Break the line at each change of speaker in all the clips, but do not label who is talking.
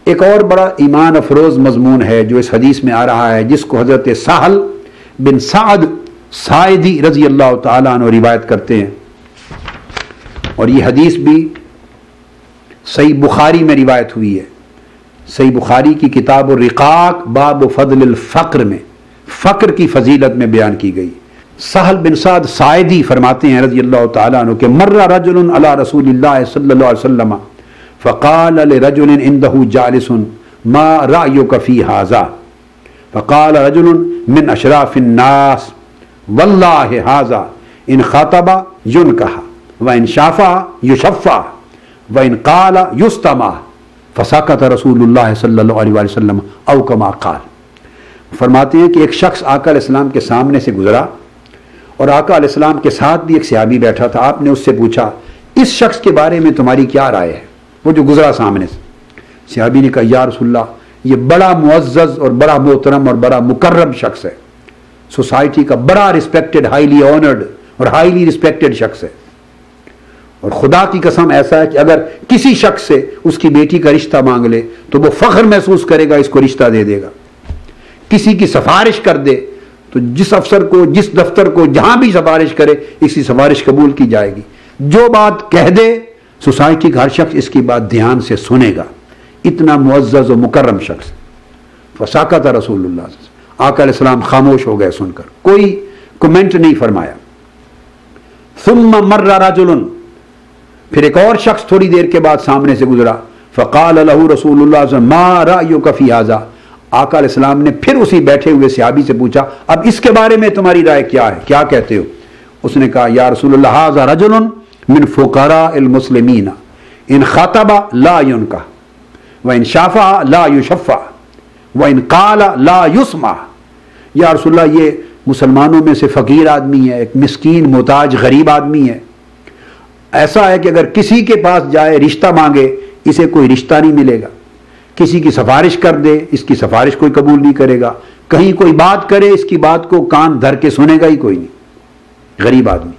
ایک اور بڑا ایمان افروز مضمون ہے جو اس حدیث میں آ رہا ہے، جس کو حضرت سہل بن سعد ساعدی رضی اللہ تعالیٰ عنہ روایت کرتے ہیں، اور یہ حدیث بھی صحیح بخاری میں روایت ہوئی ہے۔ صحیح بخاری کی کتاب الرقاق باب فضل الفقر میں فقر کی فضیلت میں بیان کی گئی۔ سہل بن سعد ساعدی فرماتے ہیں رضی اللہ تعالیٰ عنہ کہ مر رجل علی رسول اللہ صلی اللہ علیہ وسلم فقال لرجل عنده جالس ما رأيك في هذا فقال رجل من اشراف الناس والله هذا ان خاطب ينكح وان شافع يشفع وان قال يستمع فسكت رسول اللہ صلی اللہ علیہ وسلم او كما قال۔ فرماتے ہیں کہ ایک شخص آقا علیہ السلام کے سامنے سے گزرا اور آقا علیہ السلام کے ساتھ بھی ایک صحابی بیٹھا تھا۔ آپ نے اس سے پوچھا اس شخص کے بارے میں تمہاری کیا رائے ہے، وہ جو گزرا سامنے سے۔ صحابی نے کہا یا رسول اللہ یہ بڑا معزز اور بڑا محترم اور بڑا مکرم شخص ہے، سوسائٹی کا بڑا رسپیکٹڈ، ہائیلی آنرڈ اور ہائیلی رسپیکٹڈ شخص ہے، اور خدا کی قسم ایسا ہے کہ اگر کسی شخص سے اس کی بیٹی کا رشتہ مانگ لے تو وہ فخر محسوس کرے گا، اس کو رشتہ دے دے گا۔ کسی کی سفارش کر دے تو جس افسر کو، جس دفتر کو، جہاں بھی سفارش کرے اس کی سفارش قبول کی جائے گی۔ جو بات کہہ دے سوسائٹی کا ہر شخص اس کی بات دھیان سے سنے گا، اتنا معزز و مکرم شخص۔ فساکت رسول اللہ صلی اللہ علیہ وسلم، آقا علیہ السلام خاموش ہو گئے، سن کر کوئی کمنٹ نہیں فرمایا۔ ثم مر رجل، پھر ایک اور شخص تھوڑی دیر کے بعد سامنے سے گزرا۔ فقال له رسول اللہ صلی اللہ علیہ وسلم ما رأيك في هذا، آقا علیہ السلام نے پھر اسی بیٹھے ہوئے صحابی سے پوچھا اب اس کے بارے میں تمہاری رائے کیا ہے، کیا کہتے ہو؟ اس نے کہا یا رسول اللہ هذا رجل من فقراء المسلمین ان خاطب لا ينکح وان شافع لا يشفع وان قال لا يسمع۔ یا رسول اللہ یہ مسلمانوں میں سے فقیر آدمی ہے، ایک مسکین محتاج غریب آدمی ہے، ایسا ہے کہ اگر کسی کے پاس جائے رشتہ مانگے اسے کوئی رشتہ نہیں ملے گا، کسی کی سفارش کر دے اس کی سفارش کوئی قبول نہیں کرے گا، کہیں کوئی بات کرے اس کی بات کو کان دھر کے سنے گا ہی کوئی نہیں، غریب آدمی۔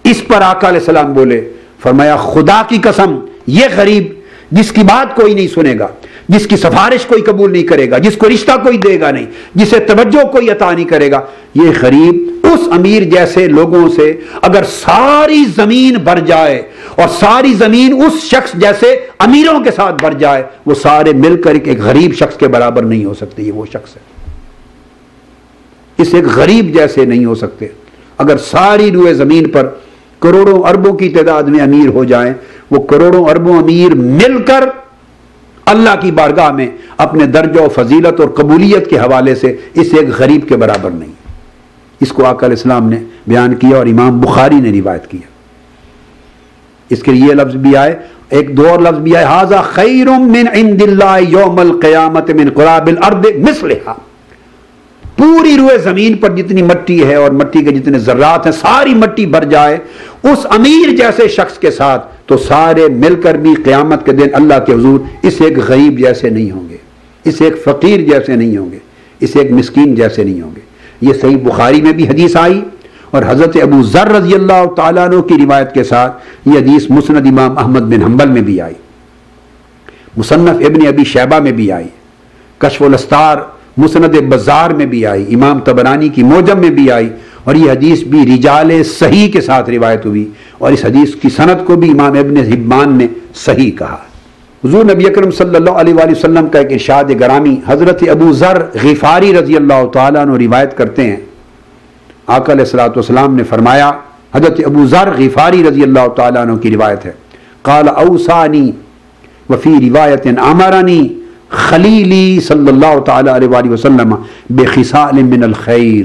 اس پر آقا علیہ السلام بولے، فرمایا خدا کی قسم یہ غریب جس کی بات کوئی نہیں سنے گا، جس کی سفارش کوئی قبول نہیں کرے گا، جس کو رشتہ کوئی دے گا نہیں، جسے توجہ کوئی عطا نہیں کرے گا، یہ غریب اس امیر جیسے لوگوں سے اگر ساری زمین بھر جائے اور ساری زمین اس شخص جیسے امیروں کے ساتھ بھر جائے، وہ سارے مل کر ایک غریب شخص کے برابر نہیں ہو سکتے۔ یہ وہ شخص ہے، اس ایک غریب جیسے نہیں ہو سکتے۔ اگر ساری روئے زمین پر کروڑوں اربوں کی تعداد میں امیر ہو جائیں، وہ کروڑوں اربوں امیر مل کر اللہ کی بارگاہ میں اپنے درجہ و فضیلت اور قبولیت کے حوالے سے اس ایک غریب کے برابر نہیں۔ اس کو آقا علیہ السلام نے بیان کیا اور امام بخاری نے روایت کیا۔ اس کے یہ لفظ بھی آئے، ایک دو اور لفظ بھی آئے، ھذا خیر من عند اللہ یوم القیامت من قراب الارض مثلھا۔ پوری روئے زمین پر جتنی مٹی ہے اور مٹی کے جتنے ذرات ہیں ساری مٹی بھر جائے اس امیر جیسے شخص کے ساتھ تو سارے مل کر بھی قیامت کے دن اللہ کے حضور اس ایک غریب جیسے نہیں ہوں گے، اس ایک فقیر جیسے نہیں ہوں گے، اس ایک مسکین جیسے نہیں ہوں گے۔ یہ صحیح بخاری میں بھی حدیث آئی، اور حضرت ابو ذر رضی اللہ تعالیٰ عنہ کی روایت کے ساتھ یہ حدیث مسند امام احمد بن حنبل میں بھی آئی، مصنف ابن ابی شیبہ میں بھی آئی، کشف الاستار مسند بزار میں بھی آئی، امام طبرانی کی موجم میں بھی آئی، اور یہ حدیث بھی رجال صحیح کے ساتھ روایت ہوئی، اور اس حدیث کی سند کو بھی امام ابن حبان نے صحیح کہا۔ حضور نبی اکرم صلی اللہ علیہ وآلہ وسلم کا ایک ارشاد گرامی حضرت ابو ذر غفاری رضی اللہ تعالیٰ عنہ روایت کرتے ہیں، آقا علیہ الصلوۃ والسلام نے فرمایا، حضرت ابو ذر غفاری رضی اللہ تعالیٰ عنہ کی روایت ہے، قال اوصانی وفی روایت امرنی خلیلی صلی اللہ تعالیٰ علیہ وآلہ وسلم بخصال من الخیر،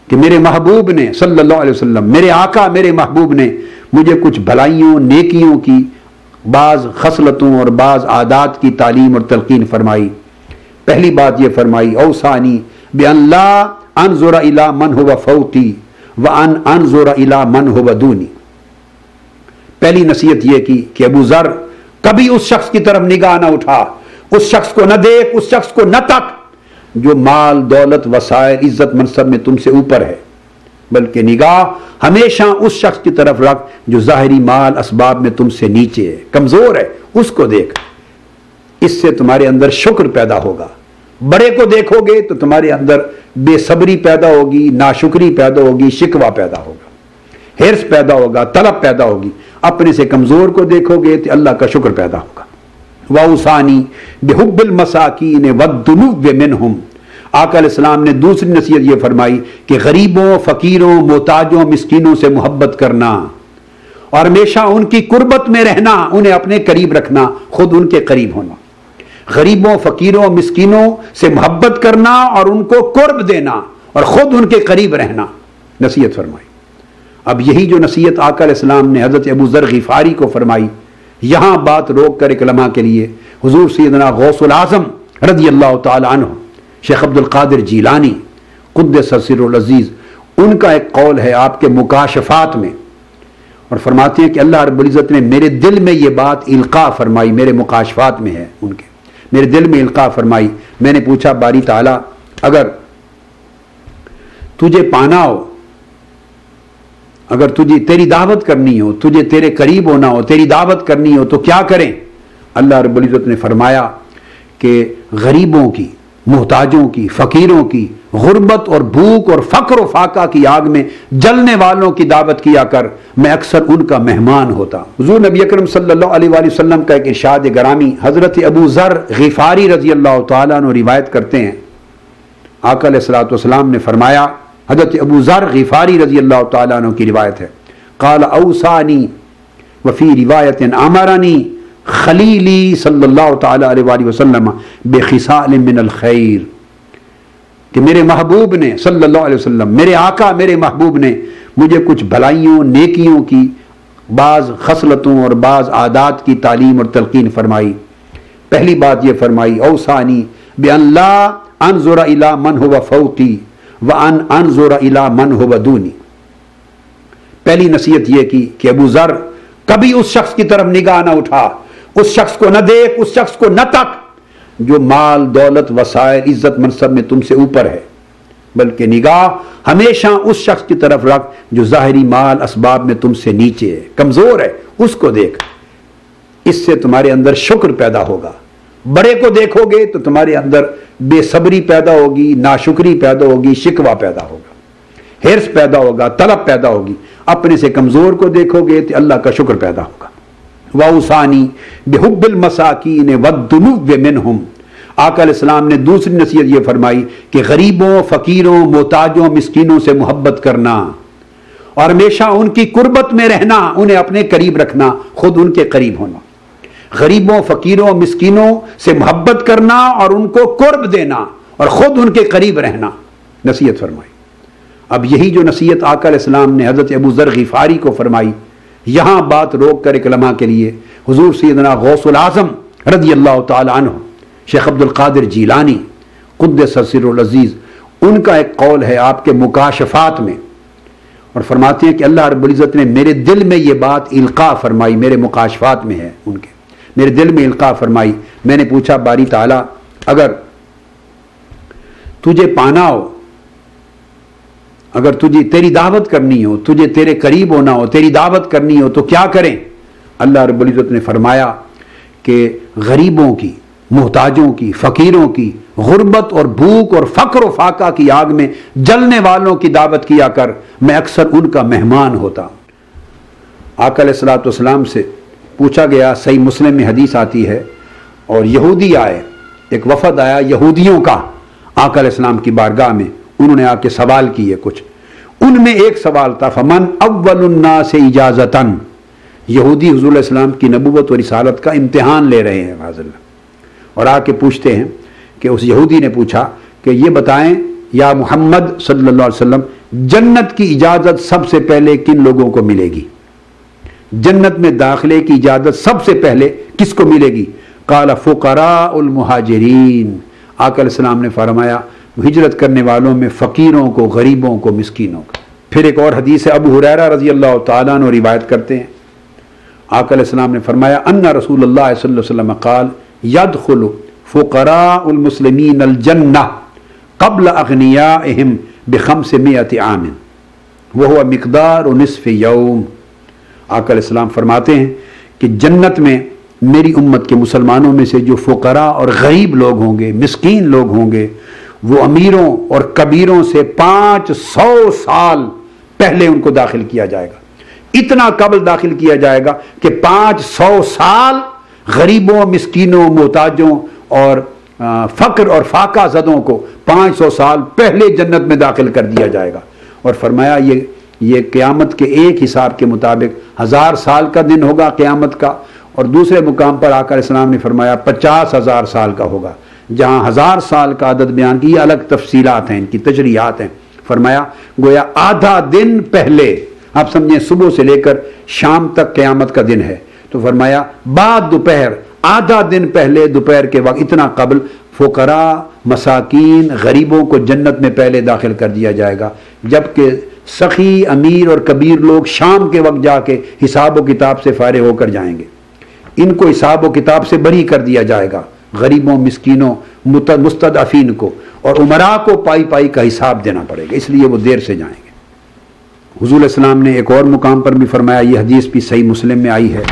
کہ میرے محبوب نے صلی اللہ علیہ وسلم، میرے آقا میرے محبوب نے مجھے کچھ بھلائیوں نیکیوں کی بعض خصلتوں اور بعض عادات کی تعلیم اور تلقین فرمائی۔ پہلی بات یہ فرمائی، اوصانی بان لا انظر الی من هو فوقی وان انظر الی من هو دونی۔ پہلی نصیحت یہ کی کہ ابو ذر کبھی اس شخص کی طرف نگاہ نہ اٹھا، اس شخص کو نہ دیکھ، اس شخص کو نہ تک جو مال دولت وسائل عزت منصب میں تم سے اوپر ہے، بلکہ نگاہ ہمیشہ اس شخص کی طرف رکھ جو ظاہری مال اسباب میں تم سے نیچے ہے، کمزور ہے، اس کو دیکھ۔ اس سے تمہارے اندر شکر پیدا ہوگا. بڑے کو دیکھو گے تو تمہارے اندر بے صبری پیدا ہوگی، ناشکری پیدا ہوگی، شکوہ پیدا ہوگا، حرص پیدا ہوگا، طلب پیدا ہوگی. اپنے سے کمزور کو دیکھو گے تو اللہ کا شکر پیدا ہوگا. وَأَوْصَانِي بِحُبِّ الْمَسَاكِينِ وَالدُّنُوِّ مِنْهُمْ. آقا علیہ السلام نے دوسری نصیحت یہ فرمائی کہ غریبوں، فقیروں، محتاجوں، مسکینوں سے محبت کرنا اور ہمیشہ ان کی قربت میں رہنا، انہیں اپنے قریب رکھنا، خود ان کے قریب ہونا. غریبوں، فقیروں، مسکینوں سے محبت کرنا اور ان کو قرب دینا اور خود ان کے قریب رہنا، نصیحت فرمائی. اب یہی جو نصیحت آقا علیہ السلام نے حضرت ابو ذر غفاری کو فرمائی، یہاں بات روک کر ایک لمحہ کے لیے حضور سیدنا غوث العظم رضی اللہ تعالی عنہ شیخ عبد القادر جیلانی قدس سرہ العزیز، ان کا ایک قول ہے آپ کے مکاشفات میں، اور فرماتے ہیں کہ اللہ رب العزت نے میرے دل میں یہ بات القاء فرمائی، میرے مکاشفات میں ہے ان کے، میرے دل میں القاء فرمائی. میں نے پوچھا باری تعالیٰ اگر تجھے پانا ہو، اگر تجھے تیری دعوت کرنی ہو، تجھے تیرے قریب ہونا ہو، تیری دعوت کرنی ہو تو کیا کریں؟ اللہ رب العزت نے فرمایا کہ غریبوں کی، محتاجوں کی، فقیروں کی غربت اور بھوک اور فقر و فاقہ کی آگ میں جلنے والوں کی دعوت کیا کر، میں اکثر ان کا مہمان ہوتا. حضور نبی اکرم صلی اللہ علیہ وآلہ وسلم کا ایک ارشاد گرامی حضرت ابو ذر غفاری رضی اللہ تعالیٰ عنہ روایت کرتے ہیں. آقا علیہ الصلوۃ والسلام نے فرمایا، حضرت ابو ذر غفاری رضی اللہ تعالیٰ عنہ کی روایت ہے، قال اوصانی وفی روایت امرنی خلیلی صلی اللہ تعالیٰ علیہ وآلہ وسلم بخصال من الخیر، کہ میرے محبوب نے صلی اللہ علیہ وسلم، میرے آقا میرے محبوب نے مجھے کچھ بھلائیوں، نیکیوں کی بعض خصلتوں اور بعض عادات کی تعلیم اور تلقین فرمائی. پہلی بات یہ فرمائی، اوصانی بأن لا انظر الی من هو فوقی وان انظر الی من هو دونی. پہلی نصیحت یہ کی کہ ابو ذر کبھی اس شخص کی طرف نگاہ نہ اٹھا، اس شخص کو نہ دیکھ، اس شخص کو نہ تک جو مال، دولت، وسائل، عزت، منصب میں تم سے اوپر ہے، بلکہ نگاہ ہمیشہ اس شخص کی طرف رکھ جو ظاہری مال اسباب میں تم سے نیچے ہے، کمزور ہے، اس کو دیکھ. اس سے تمہارے اندر شکر پیدا ہوگا. بڑے کو دیکھو گے تو تمہارے اندر بے صبری پیدا ہوگی، ناشکری پیدا ہوگی، شکوہ پیدا ہوگا، حرص پیدا ہوگا، طلب پیدا ہوگی. اپنے سے کمزور کو دیکھو گے تو اللہ کا شکر پیدا ہوگا. وَأَوْصَانِي بِحُبِّ الْمَسَاكِينِ وَالدُّنُوِّ مِنْهُمْ. آقا علیہ السلام نے دوسری نصیحت یہ فرمائی کہ غریبوں، فقیروں، محتاجوں، مسکینوں سے محبت کرنا اور ہمیشہ ان کی قربت میں رہنا، انہیں اپنے قریب رکھنا، خود ان کے قریب ہونا. غریبوں، فقیروں، مسکینوں سے محبت کرنا اور ان کو قرب دینا اور خود ان کے قریب رہنا، نصیحت فرمائی. اب یہی جو نصیحت آقا علیہ السلام نے حضرت ابو ذر غفاری کو فرمائی، یہاں بات روک کر ایک لمحہ کے لیے حضور سیدنا غوث العظم رضی اللہ تعالی عنہ شیخ عبد القادر جیلانی قدس سرہ العزیز، ان کا ایک قول ہے آپ کے مکاشفات میں، اور فرماتے ہیں کہ اللہ رب العزت نے میرے دل میں یہ بات القاء فرمائی، میرے مکاشفات میں ہے ان کے، میرے دل میں القاء فرمائی. میں نے پوچھا باری تعالیٰ اگر تجھے پانا ہو، اگر تجھے تیری دعوت کرنی ہو، تجھے تیرے قریب ہونا ہو، تیری دعوت کرنی ہو تو کیا کریں؟ اللہ رب العزت نے فرمایا کہ غریبوں کی، محتاجوں کی، فقیروں کی غربت اور بھوک اور فقر و فاقہ کی آگ میں جلنے والوں کی دعوت کیا کر، میں اکثر ان کا مہمان ہوتا. آقا علیہ الصلوۃ والسلام سے پوچھا گیا، صحیح مسلم میں حدیث آتی ہے، اور یہودی آئے، ایک وفد آیا یہودیوں کا آقا علیہ السلام کی بارگاہ میں، انہوں نے آ کے سوال کیے کچھ، ان میں ایک سوال تھا فمن اول الناس اجازتاً. یہودی حضور علیہ السلام کی نبوت اور رسالت کا امتحان لے رہے ہیں معاذ اللہ، اور آ کے پوچھتے ہیں کہ اس یہودی نے پوچھا کہ یہ بتائیں یا محمد صلی اللہ علیہ وسلم، جنت کی اجازت سب سے پہلے کن لوگوں کو ملے گی؟ جنت میں داخلے کی اجازت سب سے پہلے کس کو ملے گی؟ قال فقراء المہاجرین. آقا علیہ السلام نے فرمایا ہجرت کرنے والوں میں فقیروں کو، غریبوں کو، مسکینوں کو. پھر ایک اور حدیث ہے، ابو ہریرہ رضی اللہ تعالیٰ عنہ روایت کرتے ہیں، آقا علیہ السلام نے فرمایا ان رسول اللہ صلی اللہ علیہ وسلم قال يدخل فقراء المسلمین الجنہ قبل اغنیائہم ب500 عام وهو مقدار نصف یوم. آقا علیہ السلام فرماتے ہیں کہ جنت میں میری امت کے مسلمانوں میں سے جو فقراء اور غریب لوگ ہوں گے، مسکین لوگ ہوں گے، وہ امیروں اور کبیروں سے 500 سال پہلے ان کو داخل کیا جائے گا، اتنا قبل داخل کیا جائے گا کہ 500 سال غریبوں، مسکینوں، محتاجوں اور فقر اور فاقہ زدوں کو 500 سال پہلے جنت میں داخل کر دیا جائے گا۔ اور فرمایا یہ قیامت کے ایک حساب کے مطابق 1000 سال کا دن ہوگا قیامت کا، اور دوسرے مقام پر آقا علیہ السلام نے فرمایا 50,000 سال کا ہوگا۔ جہاں 1000 سال کا عدد بیان کی، الگ تفصیلات ہیں، ان کی تجریحات ہیں۔ فرمایا گویا آدھا دن پہلے، آپ سمجھیں صبح سے لے کر شام تک قیامت کا دن ہے، تو فرمایا بعد دوپہر، آدھا دن پہلے دوپہر کے وقت، اتنا قبل فقراء، مساکین، غریبوں کو جنت میں پہلے داخل کر دیا جائے گا، جبکہ سخی، امیر اور کبیر لوگ شام کے وقت جا کے حساب و کتاب سے فارغ ہو کر جائیں گے۔ ان کو حساب و کتاب سے بری کر دیا جائے گا، غریبوں، مسکینوں، مستضعفین کو، اور امراء کو پائی پائی کا حساب دینا پڑے گا، اس لیے وہ دیر سے جائیں گے۔ حضور علیہ السلام نے ایک اور مقام پر بھی فرمایا، یہ حدیث بھی صحیح مسلم میں آئی ہے،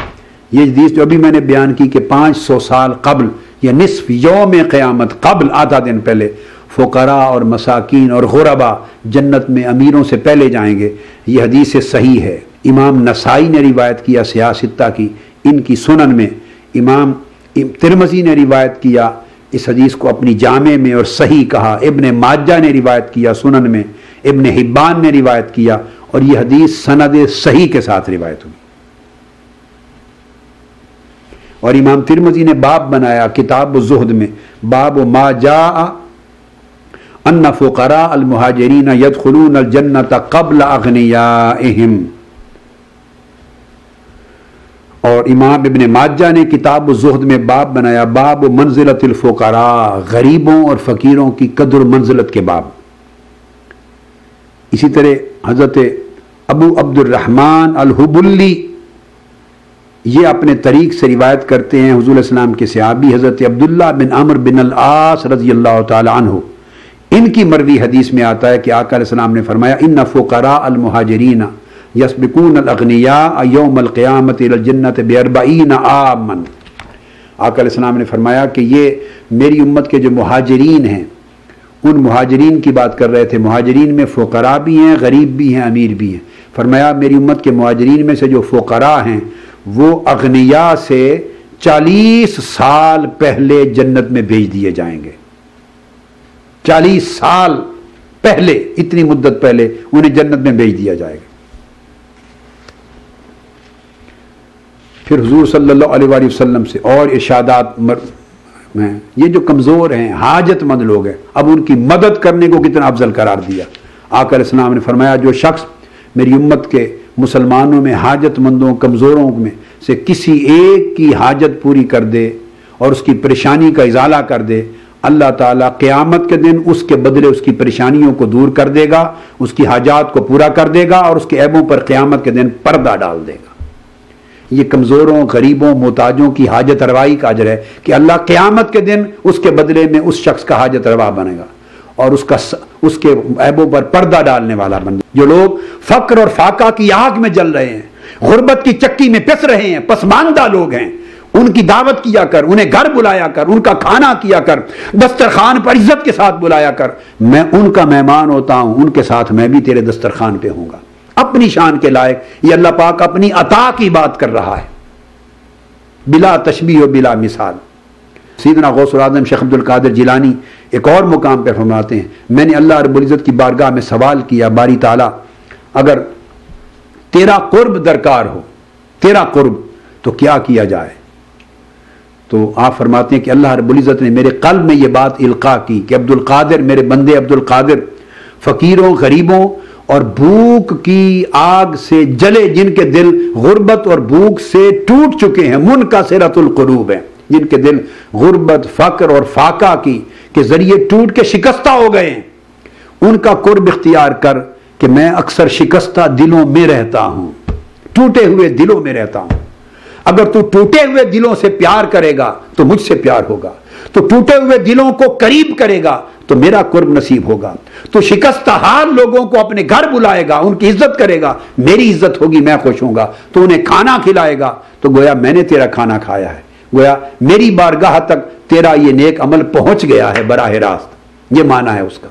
یہ حدیث جو ابھی میں نے بیان کی کہ 500 سال قبل یا نصف یوم قیامت قبل، آدھا دن پہلے فقراء اور مساکین اور غربا جنت میں امیروں سے پہلے جائیں گے، یہ حدیث صحیح ہے۔ امام نسائی نے روایت کیا سیاہ ستہ کی، ان کی سنن میں، امام ترمذی نے روایت کیا اس حدیث کو اپنی جامع میں اور صحیح کہا، ابن ماجہ نے روایت کیا سنن میں، ابن حبان نے روایت کیا، اور یہ حدیث سند صحیح کے ساتھ روایت ہوئی۔ اور امام ترمذی نے باب بنایا کتاب الزہد میں، باب ما جاء ان فقراء المہاجرین يدخلون الجنۃ قبل اغنیائہم، اور امام ابن ماجہ نے کتاب الزہد میں باب بنایا باب منزلت الفقراء، غریبوں اور فقیروں کی قدر منزلت کے باب۔ اسی طرح حضرت ابو عبد الرحمن الحبلی یہ اپنے طریق سے روایت کرتے ہیں، حضور علیہ السلام کے صحابی حضرت عبداللہ بن عمرو بن العاص رضی اللہ تعالی عنہ، ان کی مروی حدیث میں آتا ہے کہ آقا علیہ السلام نے فرمایا ان فقراء المہاجرین یسبقون الاغنیاء یوم القیامت الی الجنۃ ب40 عاما۔ آقا علیہ السلام نے فرمایا کہ یہ میری امت کے جو مہاجرین ہیں، ان مہاجرین کی بات کر رہے تھے، مہاجرین میں فقراء بھی ہیں، غریب بھی ہیں، امیر بھی ہیں۔ فرمایا میری امت کے مہاجرین میں سے جو فقراء ہیں وہ اغنیاء سے 40 سال پہلے جنت میں بھیج دیے جائیں گے، 40 سال پہلے، اتنی مدت پہلے انہیں جنت میں بھیج دیا جائے گا۔ پھر حضور صلی اللہ علیہ وآلہ وسلم سے اور ارشادات ہیں، یہ جو کمزور ہیں، حاجت مند لوگ ہیں، اب ان کی مدد کرنے کو کتنا افضل قرار دیا۔ آقا علیہ السلام نے فرمایا جو شخص میری امت کے مسلمانوں میں حاجت مندوں، کمزوروں میں سے کسی ایک کی حاجت پوری کر دے اور اس کی پریشانی کا ازالہ کر دے، اللہ تعالیٰ قیامت کے دن اس کے بدلے اس کی پریشانیوں کو دور کر دے گا، اس کی حاجات کو پورا کر دے گا، اور اس کے عیبوں پر قیامت کے دن پردہ ڈال دے گا۔ یہ کمزوروں، غریبوں، محتاجوں کی حاجت روائی کا اجر ہے کہ اللہ قیامت کے دن اس کے بدلے میں اس شخص کا حاجت روا بنے گا اور اس کے عیبوں پر پردہ ڈالنے والا بن گا۔ جو لوگ فقر اور فاقہ کی آگ میں جل رہے ہیں، غربت کی چکی میں پس رہے ہیں، پسماندہ لوگ ہیں، ان کی دعوت کیا کر، انہیں گھر بلایا کر، ان کا کھانا کیا کر، دسترخوان پر عزت کے ساتھ بلایا کر، میں ان کا مہمان ہوتا ہوں، ان کے ساتھ میں بھی تیرے دسترخوان پہ ہوں گا۔ اپنی شان کے لائق یہ اللہ پاک اپنی عطا کی بات کر رہا ہے، بلا تشبیہ و بلا مثال۔ سیدنا غوث العظم شیخ عبد القادر جیلانی ایک اور مقام پر فرماتے ہیں، میں نے اللہ رب العزت کی بارگاہ میں سوال کیا، باری تعالیٰ اگر تیرا قرب درکار ہو، تیرا قرب، تو کیا کیا جائے؟ تو آپ فرماتے ہیں کہ اللہ رب العزت نے میرے قلب میں یہ بات القاء کی کہ عبد القادر، میرے بندے عبد القادر، فقیروں، غریبوں اور بھوک کی آگ سے جلے، جن کے دل غربت اور بھوک سے ٹوٹ چکے ہیں، منکسرۃ القلوب ہیں، جن کے دل غربت، فقر اور فاقہ کی کے ذریعے ٹوٹ کے شکستہ ہو گئے ہیں، ان کا قرب اختیار کر کہ میں اکثر شکستہ دلوں میں رہتا ہوں، ٹوٹے ہوئے دلوں میں رہتا ہوں۔ اگر تو ٹوٹے ہوئے دلوں سے پیار کرے گا تو مجھ سے پیار ہوگا، تو ٹوٹے ہوئے دلوں کو قریب کرے گا تو میرا قرب نصیب ہوگا، تو شکستہ حال لوگوں کو اپنے گھر بلائے گا، ان کی عزت کرے گا، میری عزت ہوگی، میں خوش ہوں گا، تو انہیں کھانا کھلائے گا تو گویا میں نے تیرا کھانا کھایا ہے، گویا میری بارگاہ تک تیرا یہ نیک عمل پہنچ گیا ہے براہ راست، یہ معنی ہے اس کا۔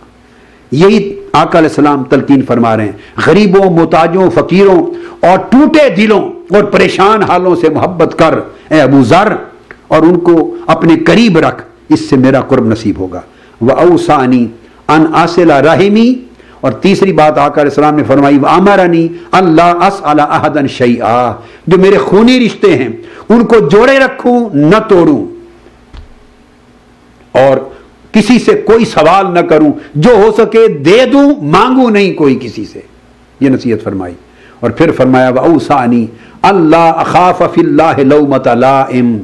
یہی آقا علیہ السلام تلقین فرما رہے ہیں، غریبوں، محتاجوں، فقیروں اور ٹوٹے دلوں اور پریشان حالوں سے محبت کر اے ابو ذر، اور ان کو اپنے قریب رکھ، اس سے میرا قرب نصیب ہوگا۔ وَأَوْصَانِي أَنْ أَصِلَ رَحِمِي، اور تیسری بات آقا علیہ السلام نے فرمائی وَأَمَرَنِي أَلَّا أَسْأَلَ أَحَدًا شَيْئًا، جو میرے خونی رشتے ہیں ان کو جوڑے رکھوں نہ توڑوں، اور کسی سے کوئی سوال نہ کروں، جو ہو سکے دے دوں، مانگوں نہیں کوئی کسی سے، یہ نصیحت فرمائی۔ اور پھر فرمایا وَأَوْصَانِي أَلَّا أَخَافَ فِي اللَّهِ لَوْمَةَ لَائِمٍ،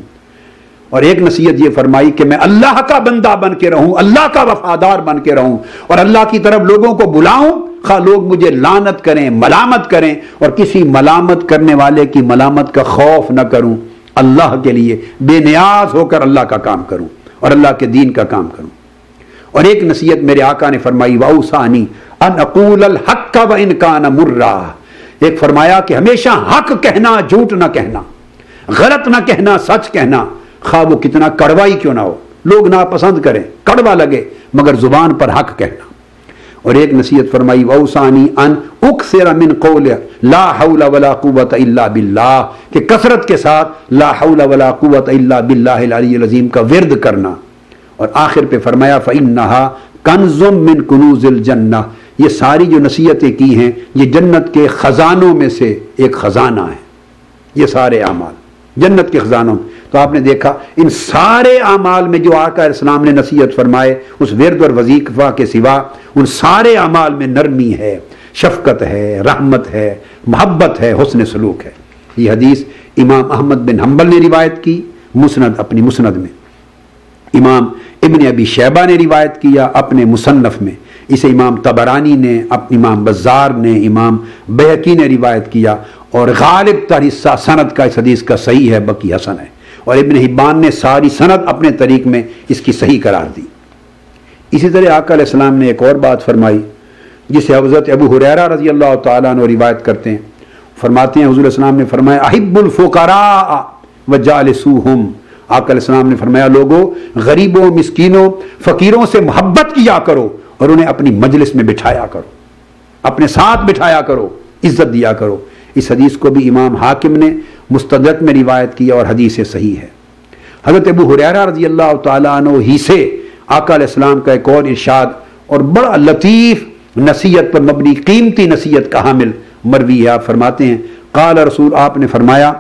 اور ایک نصیحت یہ فرمائی کہ میں اللہ کا بندہ بن کے رہوں، اللہ کا وفادار بن کے رہوں، اور اللہ کی طرف لوگوں کو بلاؤں، خواہ لوگ مجھے لعنت کریں، ملامت کریں، اور کسی ملامت کرنے والے کی ملامت کا خوف نہ کروں، اللہ کے لیے بے نیاز ہو کر اللہ کا کام کروں اور اللہ کے دین کا کام کروں۔ اور ایک نصیحت میرے آقا نے فرمائی وَأَوْصَانِي أَنْ أَقُولَ الْحَقَّ وَإِنْ كَانَ مُرًّا، ایک فرمایا کہ ہمیشہ حق کہنا، جھوٹ نہ کہنا، غلط نہ کہنا، سچ کہنا، خواہ وہ کتنا کڑوا ہی کیوں نہ ہو، لوگ ناپسند کریں، کڑوا لگے، مگر زبان پر حق کہنا۔ اور ایک نصیحت فرمائی وَأَوْصَانِي أَنْ أُكْثِرَ مِنْ قَوْلِ لَا حَوْلَ وَلَا قُوَّةَ إِلَّا بِاللَّهِ، کہ کثرت کے ساتھ لا حول ولا قوت الا باللہ العلی العظیم کا ورد کرنا۔ اور آخر پہ فرمایا فَإِنَّهَا كَنْزٌ مِّن كُنُوزِ الْجَنَّةِ، یہ ساری جو نصیحتیں کی ہیں یہ جنت کے خزانوں میں سے ایک خزانہ ہے، یہ سارے اعمال جنت کے خزانوں میں۔ تو آپ نے دیکھا ان سارے اعمال میں جو آقا علیہ السلام نے نصیحت فرمائے اس ورد اور وظیفہ کے سوا، ان سارے اعمال میں نرمی ہے، شفقت ہے، رحمت ہے، محبت ہے، حسن سلوک ہے۔ یہ حدیث امام احمد بن حنبل نے روایت کی مسند، اپنی مسند میں، امام ابن ابی شیبہ نے روایت کیا اپنے مصنف میں، اسے امام طبرانی نے، امام بزار نے، امام بیہقی نے روایت کیا، اور غالب تر حصہ سند کا اس حدیث کا صحیح ہے، بقی حسن ہے، اور ابن حبان نے ساری سند اپنے طریق میں اس کی صحیح قرار دی۔ اسی طرح آقا علیہ السلام نے ایک اور بات فرمائی جسے حضرت ابو ہریرہ رضی اللہ تعالیٰ عنہ روایت کرتے ہیں، فرماتے ہیں حضور علیہ السلام نے فرمایا احب الفقراء وجالسوہم، آقا علیہ السلام نے فرمایا لوگوں غریبوں، مسکینوں، فقیروں سے محبت کیا کرو اور انہیں اپنی مجلس میں بٹھایا کرو، اپنے ساتھ بٹھایا کرو، عزت دیا کرو۔ اس حدیث کو بھی امام حاکم نے مستدرک میں روایت کیا اور حدیث صحیح ہے۔ حضرت ابو ہریرہ رضی اللہ تعالیٰ عنہ ہی سے آقا علیہ السلام کا ایک اور ارشاد اور بڑا لطیف نصیحت پر مبنی قیمتی نصیحت کا حامل مروی ہے۔ آپ فرماتے ہیں قال رسول، آپ نے فرمایا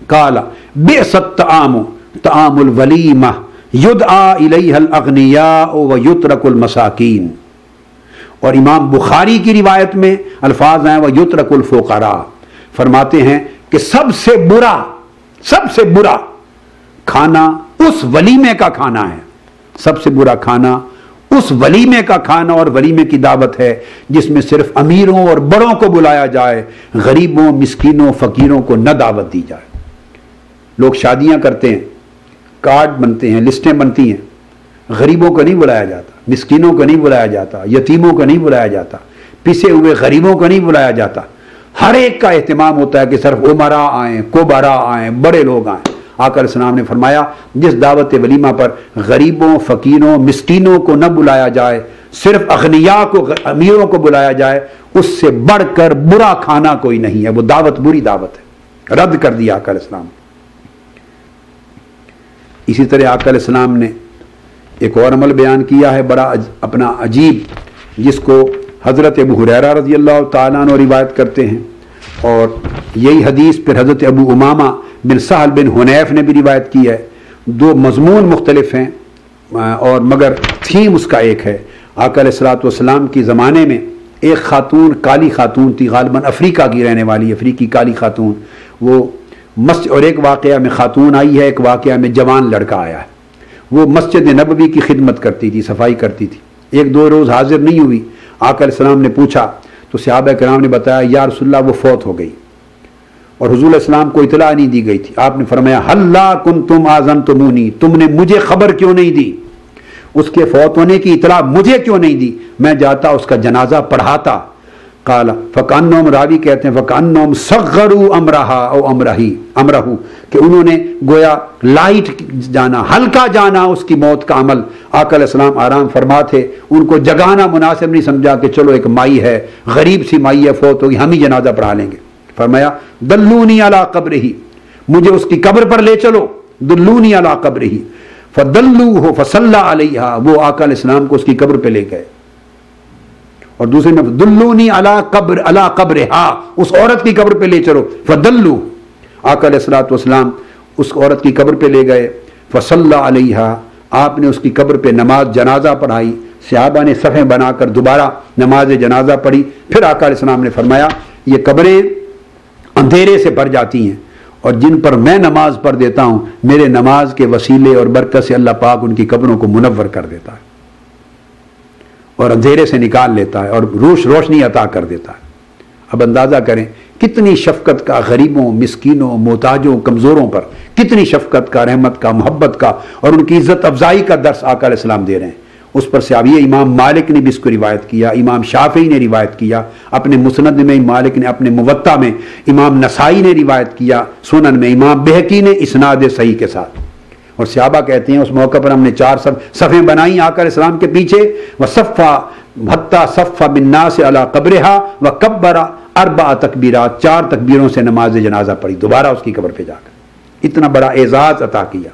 قال بئس الطعام طعام الولیمہ یدعا الیہ الاغنیاء ویترک المساکین، اور امام بخاری کی روایت میں الفاظ ہیں ویترک الفقراء، فرماتے ہیں کہ سب سے برا کھانا اس ولیمے کا کھانا ہے، سب سے برا کھانا اس ولیمے کا کھانا، اور ولیمے کی دعوت ہے جس میں صرف امیروں اور بڑوں کو بلایا جائے، غریبوں، مسکینوں، فقیروں کو نہ دعوت دی جائے۔ لوگ شادیاں کرتے ہیں، کارڈ بنتے ہیں، لسٹیں بنتی ہیں، غریبوں کو نہیں بلایا جاتا، مسکینوں کو نہیں بلایا جاتا، یتیموں کو نہیں بلایا جاتا، پسے ہوئے غریبوں کو نہیں بلایا جاتا، ہر ایک کا اہتمام ہوتا ہے کہ صرف عمراء آئیں، کبراء آئیں، بڑے لوگ آئیں۔ آقا علیہ السلام نے فرمایا جس دعوت ولیمہ پر غریبوں، فقیروں، مسکینوں کو نہ بلایا جائے، صرف اغنیاء کو، امیروں کو بلایا جائے، اس سے بڑھ کر برا کھانا کوئی نہیں ہے، وہ دعوت بری دعوت ہے، رد کر دیا آقا علیہ السلام۔ اسی طرح آقا علیہ السلام نے ایک اور عمل بیان کیا ہے بڑا اپنا عجیب، جس کو حضرت ابو ہریرہ رضی اللہ تعالیٰ عنہ روایت کرتے ہیں، اور یہی حدیث پھر حضرت ابو امامہ بن سہل بن حنیف نے بھی روایت کی ہے۔ دو مضمون مختلف ہیں اور مگر تھیم اس کا ایک ہے۔ آقا علیہ الصلوۃ والسلام کی زمانے میں ایک خاتون، کالی خاتون تھی، غالباً افریقہ کی رہنے والی، افریقی کالی خاتون، وہ مسجد، اور ایک واقعہ میں خاتون آئی ہے، ایک واقعہ میں جوان لڑکا آیا ہے، وہ مسجد نبوی کی خدمت کرتی تھی، صفائی کرتی تھی، ایک دو روز حاضر نہیں ہوئی۔ آقا علیہ السلام نے پوچھا تو صحابہ کرام نے بتایا یا رسول اللہ وہ فوت ہو گئی، اور حضور علیہ السلام کو اطلاع نہیں دی گئی تھی۔ آپ نے فرمایا ہلا کنتم آذنتمونی، تم نے مجھے خبر کیوں نہیں دی، اس کے فوت ہونے کی اطلاع مجھے کیوں نہیں دی، میں جاتا اس کا جنازہ پڑھاتا۔ قال فکانہم، راوی کہتے ہیں فکانہم صغروا امرہا او امرہو، کہ انہوں نے گویا لائٹ جانا، ہلکا جانا اس کی موت کا عمل۔ آقا علیہ السلام آرام فرما تھے، ان کو جگانا مناسب نہیں سمجھا کہ چلو ایک مائی ہے، غریب سی مائی ہے، فوت ہوگی، ہم ہی جنازہ پڑھا لیں گے۔ فرمایا دلونی علی قبرہ، مجھے اس کی قبر پر لے چلو، دلونی علی قبرہ، فدلوہ فصلی علیہا، وہ آقا علیہ السلام کو اس کی قبر پہ لے گئے۔ اور دوسرے میں دلونی علی قبرہا، اس عورت کی قبر پہ لے چلو، فدلو، آقا علیہ الصلوۃ والسلام اس عورت کی قبر پہ لے گئے، فصلی علیہا، آپ نے اس کی قبر پہ نماز جنازہ پڑھائی، صحابہ نے صفیں بنا کر دوبارہ نماز جنازہ پڑھی۔ پھر آقا علیہ السلام نے فرمایا یہ قبریں اندھیرے سے بھر جاتی ہیں، اور جن پر میں نماز پڑھ دیتا ہوں میرے نماز کے وسیلے اور برکت سے اللہ پاک ان کی قبروں کو منور کر دیتا ہے اور اندھیرے سے نکال لیتا ہے اور روشنی عطا کر دیتا ہے۔ اب اندازہ کریں کتنی شفقت کا غریبوں، مسکینوں، محتاجوں، کمزوروں پر کتنی شفقت کا، رحمت کا، محبت کا اور ان کی عزت افزائی کا درس آقا علیہ السلام دے رہے ہیں۔ اس پر سے اب یہ امام مالک نے بھی اس کو روایت کیا، امام شافعی نے روایت کیا اپنے مسند میں، مالک نے اپنے موطا میں، امام نسائی نے روایت کیا سنن میں، امام بہقی نے اسناد صحیح کے ساتھ۔ اور صحابہ کہتے ہیں اس موقع پر ہم نے 4 صفیں بنائیں آقا علیہ السلام کے پیچھے، وصفا حتی صفا بالناس علی قبرہا وکبر 4 تکبیرات، 4 تکبیروں سے نماز جنازہ پڑھی دوبارہ اس کی قبر پہ جا کر، اتنا بڑا اعزاز عطا کیا۔